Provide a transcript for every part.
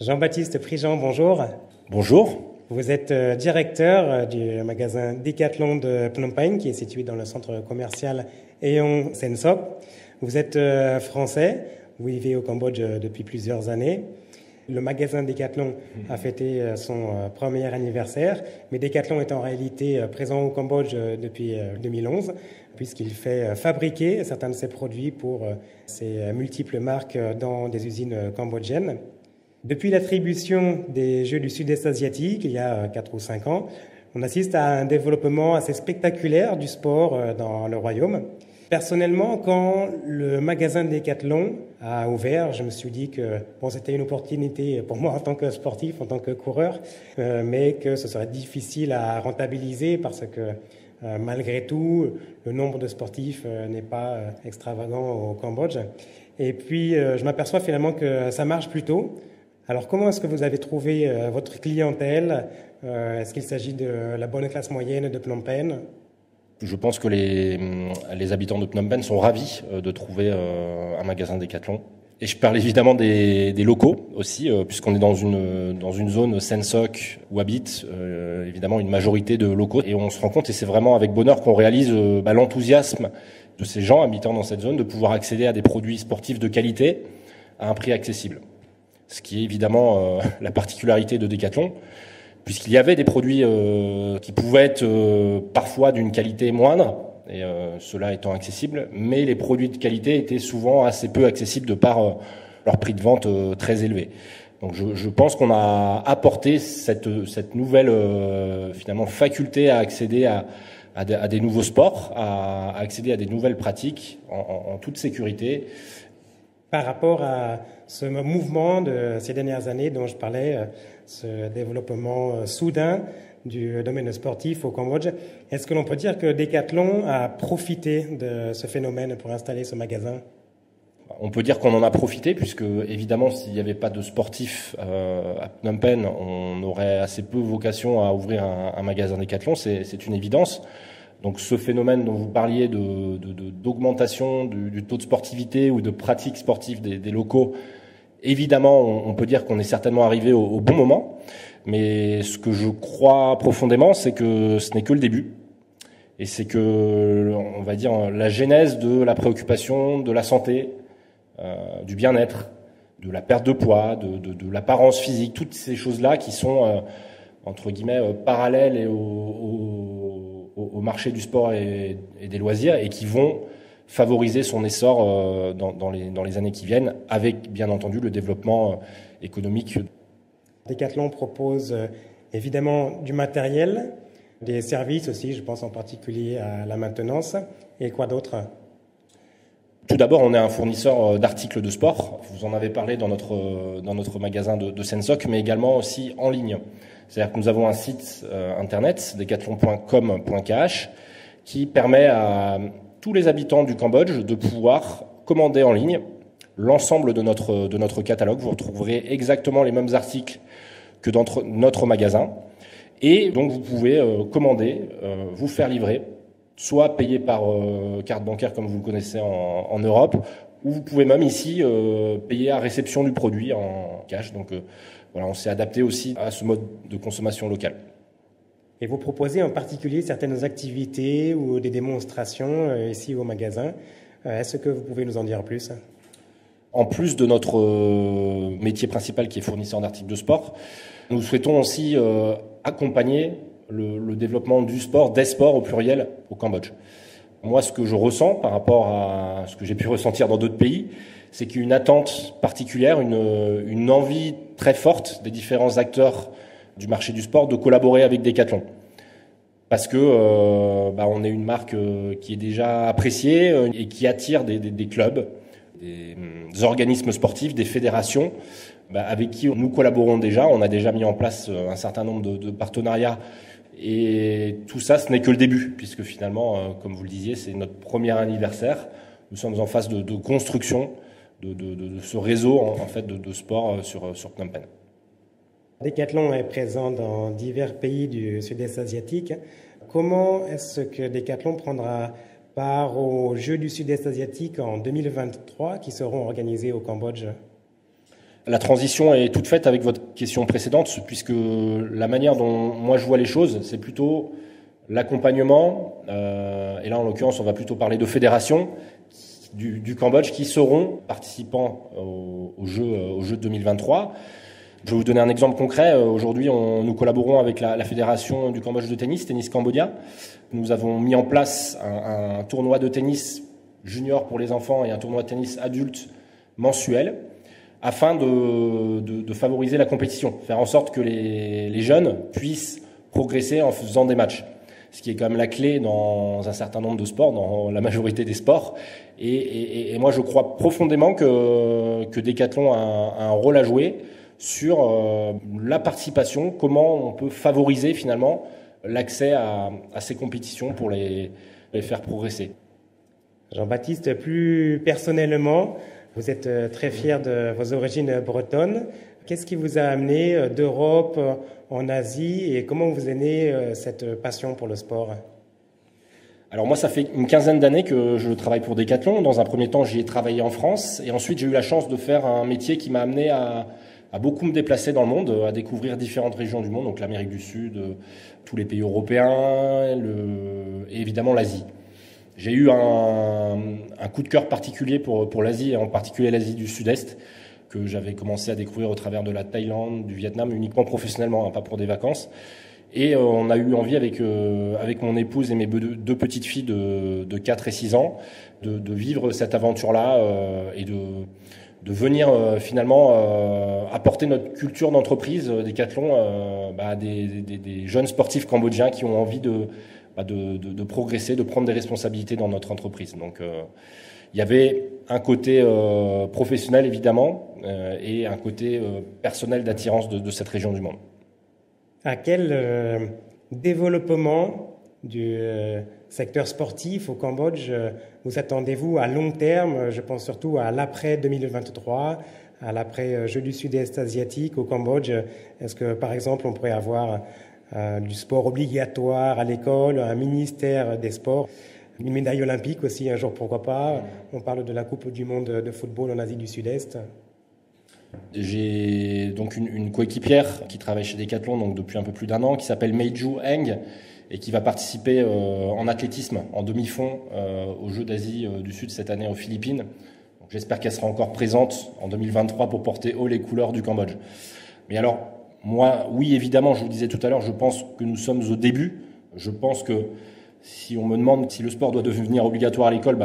Jean-Baptiste Prigent, bonjour. Bonjour. Vous êtes directeur du magasin Decathlon de Phnom Penh, qui est situé dans le centre commercial Aeon Sen Sok. Vous êtes français, vous vivez au Cambodge depuis plusieurs années. Le magasin Decathlon a fêté son premier anniversaire, mais Decathlon est en réalité présent au Cambodge depuis 2011, puisqu'il fait fabriquer certains de ses produits pour ses multiples marques dans des usines cambodgiennes. Depuis l'attribution des Jeux du Sud-Est asiatique, il y a 4 ou 5 ans, on assiste à un développement assez spectaculaire du sport dans le royaume. Personnellement, quand le magasin Decathlon a ouvert, je me suis dit que c'était une opportunité pour moi en tant que sportif, en tant que coureur, mais que ce serait difficile à rentabiliser parce que malgré tout, le nombre de sportifs n'est pas extravagant au Cambodge. Et puis, je m'aperçois finalement que ça marche plutôt. Alors, comment est-ce que vous avez trouvé votre clientèle? Est-ce qu'il s'agit de la bonne classe moyenne de Phnom Penh? Je pense que les habitants de Phnom Penh sont ravis de trouver un magasin Decathlon. Et je parle évidemment des locaux aussi, puisqu'on est dans une zone Sen Sok où habite évidemment une majorité de locaux. Et on se rend compte, et c'est vraiment avec bonheur qu'on réalise l'enthousiasme de ces gens habitant dans cette zone de pouvoir accéder à des produits sportifs de qualité à un prix accessible. Ce qui est évidemment la particularité de Decathlon, puisqu'il y avait des produits qui pouvaient être parfois d'une qualité moindre, et cela étant accessible, mais les produits de qualité étaient souvent assez peu accessibles de par leur prix de vente très élevé. Donc je pense qu'on a apporté cette nouvelle finalement faculté à accéder à des nouveaux sports, à accéder à des nouvelles pratiques en toute sécurité. Par rapport à ce mouvement de ces dernières années dont je parlais, ce développement soudain du domaine sportif au Cambodge, est-ce que l'on peut dire que Decathlon a profité de ce phénomène pour installer ce magasin? On peut dire qu'on en a profité, puisque évidemment, s'il n'y avait pas de sportifs à Phnom Penh, on aurait assez peu vocation à ouvrir un magasin Decathlon, c'est une évidence. Donc ce phénomène dont vous parliez d'augmentation du taux de sportivité ou de pratique sportive des locaux, évidemment, on peut dire qu'on est certainement arrivé au bon moment. Mais ce que je crois profondément, c'est que ce n'est que le début. Et c'est que, on va dire, la genèse de la préoccupation de la santé, du bien-être, de la perte de poids, de l'apparence physique, toutes ces choses-là qui sont, entre guillemets, parallèles au marché du sport et des loisirs et qui vont favoriser son essor dans les années qui viennent, avec bien entendu le développement économique. Decathlon propose évidemment du matériel, des services aussi, je pense en particulier à la maintenance, et quoi d'autre? Tout d'abord, on est un fournisseur d'articles de sport. Vous en avez parlé dans notre magasin de Sen Sok, mais également aussi en ligne. C'est-à-dire que nous avons un site internet, decathlon.com.kh, qui permet à tous les habitants du Cambodge de pouvoir commander en ligne l'ensemble de notre catalogue. Vous retrouverez exactement les mêmes articles que dans notre magasin. Et donc, vous pouvez commander, vous faire livrer, soit payer par carte bancaire comme vous le connaissez en Europe, ou vous pouvez même ici payer à réception du produit en cash. Donc voilà, on s'est adapté aussi à ce mode de consommation locale. Et vous proposez en particulier certaines activités ou des démonstrations ici au magasin. Est-ce que vous pouvez nous en dire plus? En plus de notre métier principal qui est fournisseur d'articles de sport, nous souhaitons aussi accompagner le développement du sport, des sports au pluriel au Cambodge. Moi, ce que je ressens par rapport à ce que j'ai pu ressentir dans d'autres pays, c'est qu'il y a une attente particulière, une envie très forte des différents acteurs du marché du sport de collaborer avec Decathlon. Parce que on est une marque qui est déjà appréciée et qui attire des clubs, des organismes sportifs, des fédérations avec qui nous collaborons déjà. On a déjà mis en place un certain nombre de partenariats. Et tout ça, ce n'est que le début, puisque finalement, comme vous le disiez, c'est notre premier anniversaire. Nous sommes en phase de construction de ce réseau en fait de sport sur Phnom Penh. Decathlon est présent dans divers pays du Sud-Est asiatique. Comment est-ce que Decathlon prendra part aux Jeux du Sud-Est asiatique en 2023 qui seront organisés au Cambodge? La transition est toute faite avec votre question précédente, puisque la manière dont moi je vois les choses, c'est plutôt l'accompagnement, et là en l'occurrence on va plutôt parler de fédérations du Cambodge qui seront participants aux Jeux de 2023. Je vais vous donner un exemple concret. Aujourd'hui, nous collaborons avec la Fédération du Cambodge de tennis, Tennis Cambodia. Nous avons mis en place un tournoi de tennis junior pour les enfants et un tournoi de tennis adulte mensuel afin de favoriser la compétition, faire en sorte que les jeunes puissent progresser en faisant des matchs. Ce qui est quand même la clé dans un certain nombre de sports, dans la majorité des sports. Et moi, je crois profondément que Decathlon a un rôle à jouer sur la participation, comment on peut favoriser finalement l'accès à ces compétitions pour les faire progresser. Jean-Baptiste, plus personnellement, vous êtes très fier de vos origines bretonnes. Qu'est-ce qui vous a amené d'Europe en Asie et comment vous est née cette passion pour le sport ? Alors moi, ça fait une quinzaine d'années que je travaille pour Decathlon. Dans un premier temps, j'y ai travaillé en France et ensuite j'ai eu la chance de faire un métier qui m'a amené à beaucoup me déplacer dans le monde, à découvrir différentes régions du monde, donc l'Amérique du Sud, tous les pays européens et évidemment l'Asie. J'ai eu un coup de cœur particulier pour l'Asie, et en particulier l'Asie du Sud-Est, que j'avais commencé à découvrir au travers de la Thaïlande, du Vietnam, uniquement professionnellement, pas pour des vacances. Et on a eu envie avec mon épouse et mes deux petites filles de 4 et 6 ans de vivre cette aventure-là et de venir finalement apporter notre culture d'entreprise Decathlon à des jeunes sportifs cambodgiens qui ont envie de progresser, de prendre des responsabilités dans notre entreprise. Donc il y avait un côté professionnel évidemment et un côté personnel d'attirance de cette région du monde. À quel développement du secteur sportif au Cambodge vous attendez-vous à long terme? Je pense surtout à l'après 2023, à l'après Jeux du Sud-Est asiatique au Cambodge. Est-ce que, par exemple, on pourrait avoir du sport obligatoire à l'école, un ministère des sports, une médaille olympique aussi un jour, pourquoi pas? On parle de la Coupe du monde de football en Asie du Sud-Est. J'ai donc une coéquipière qui travaille chez Decathlon donc depuis un peu plus d'un an, qui s'appelle Meiju Eng et qui va participer en athlétisme, en demi-fond aux Jeux d'Asie du Sud cette année aux Philippines. Donc, j'espère qu'elle sera encore présente en 2023 pour porter haut les couleurs du Cambodge. Mais alors, moi, oui, évidemment, je vous disais tout à l'heure, je pense que nous sommes au début. Je pense que si on me demande si le sport doit devenir obligatoire à l'école,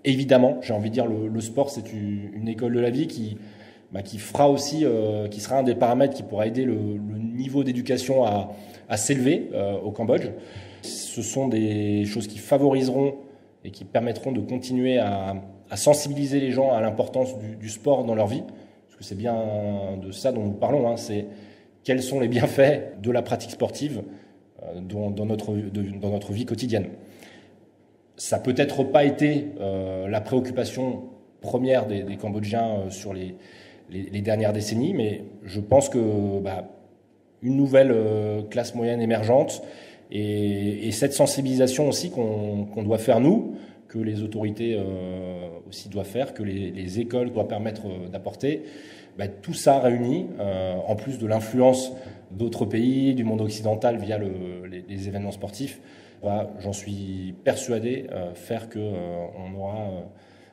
évidemment, j'ai envie de dire le sport, c'est une école de la vie qui fera aussi, qui sera un des paramètres qui pourra aider le niveau d'éducation à s'élever au Cambodge. Ce sont des choses qui favoriseront et qui permettront de continuer à sensibiliser les gens à l'importance du sport dans leur vie, parce que c'est bien de ça dont nous parlons, hein, c'est quels sont les bienfaits de la pratique sportive dans notre vie quotidienne. Ça n'a peut-être pas été la préoccupation première des Cambodgiens sur les dernières décennies, mais je pense que une nouvelle classe moyenne émergente et cette sensibilisation aussi qu'on doit faire nous, que les autorités aussi doivent faire, que les écoles doivent permettre d'apporter, tout ça réuni, en plus de l'influence d'autres pays, du monde occidental via les événements sportifs, j'en suis persuadé, faire qu'on aura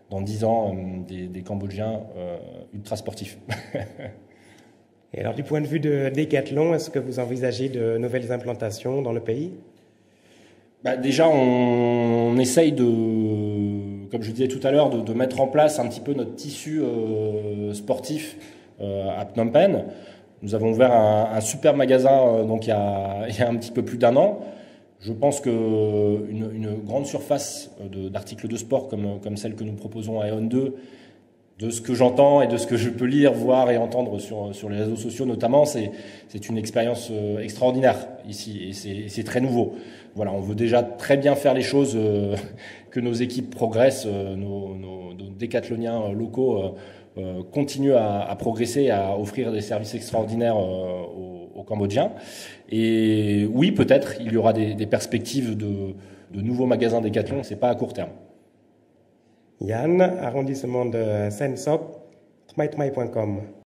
dans 10 ans des Cambodgiens ultra sportifs. Et alors, du point de vue de Decathlon, est-ce que vous envisagez de nouvelles implantations dans le pays? Déjà, on essaye comme je disais tout à l'heure, de mettre en place un petit peu notre tissu sportif à Phnom Penh. Nous avons ouvert un super magasin donc il y a un petit peu plus d'un an. Je pense qu'une grande surface d'articles de sport comme celle que nous proposons à Aeon 2, de ce que j'entends et de ce que je peux lire, voir et entendre sur les réseaux sociaux notamment, c'est une expérience extraordinaire ici et c'est très nouveau. Voilà, on veut déjà très bien faire les choses, que nos équipes progressent, nos décathloniens locaux continuent à progresser, à offrir des services extraordinaires aux Cambodgiens. Et oui, peut-être, il y aura des perspectives de nouveaux magasins Decathlon, c'est pas à court terme. Yann, arrondissement de Sen Sop, thmaithmai.com.